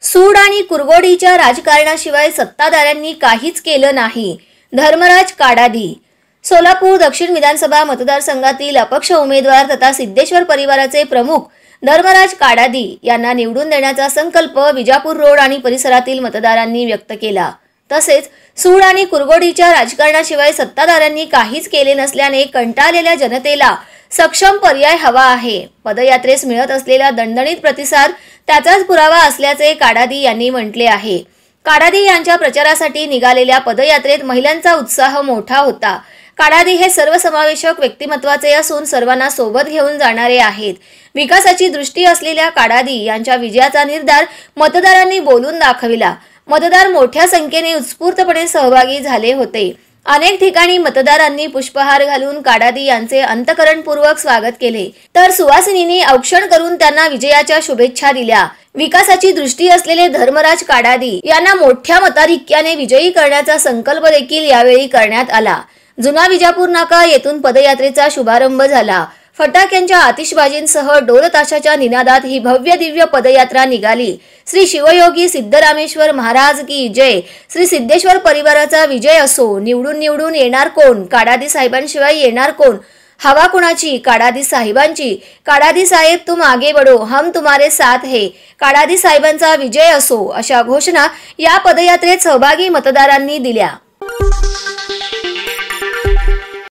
सूड आणि कुरघोडीच्या राजकारणाशिवाय सत्ताधाऱ्यांनी काहीच केलं नाही. धर्मराज काडादी. सोलापूर दक्षिण विधानसभा मतदारसंघातील अपक्ष उमेदवार तथा सिद्धेश्वर परिवाराचे प्रमुख धर्मराज काडादी यांना निवडून देण्याचा संकल्प विजापूर रोड आणि परिसरातील मतदारांनी व्यक्त केला. तसेच सूड आणि कुरघोडीच्या राजकारणाशिवाय सत्ताधाऱ्यांनी काहीच केले नसल्याने कंटाळलेल्या जनतेला सक्षम पर्याय हवा आहे. पदयात्रेस मिळत असलेला दणदणीत प्रतिसाद त्याचाच पुरावा असल्याचे काडादी यांनी म्हटले आहे. काडादी यांच्या प्रचारासाठी निघालेल्या पदयात्रेत महिलांचा उत्साह मोठा होता. काडादी हे सर्वसमावेशक व्यक्तिमत्वाचे असून सर्वांना सोबत घेऊन जाणारे आहेत. विकासाची दृष्टी असलेल्या काडादी यांच्या विजयाचा निर्धार मतदारांनी बोलून दाखविला. मतदार मोठ्या संख्येने उत्स्फूर्तपणे सहभागी झाले होते. अनेक ठिकाणी मतदारांनी पुष्पहार घालून काडादी यांचे अंतःकरणपूर्वक स्वागत केले, तर सुवासिनींनी औक्षण करून त्यांना विजयाच्या शुभेच्छा दिल्या. विकासाची दृष्टी असलेले धर्मराज काडादी यांना मोठ्या मताधिक्याने विजयी करण्याचा संकल्प देखील यावेळी करण्यात आला. जुना विजापूर नाका येथून पदयात्रेचा शुभारंभ झाला. फटाक्यांच्या आतिषबाजींसह ढोलताशाच्या निनादात ही भव्य दिव्य पदयात्रा निघाली. श्री शिवयोगी सिद्धरामेश्वर महाराज की जय. श्री सिद्धेश्वर परिवाराचा विजय असो. निवडून येणार कोण? काडादी साहेबांशिवाय येणार कोण? हवा कुणाची? काडादी साहेबांची. काडादी साहेब तुम आगे बढ़ो, हम तुम्हारे साथ है. काडादी साहेबांचा विजय असो, अशा घोषणा या पदयात्रेत सहभागी मतदारांनी दिल्या.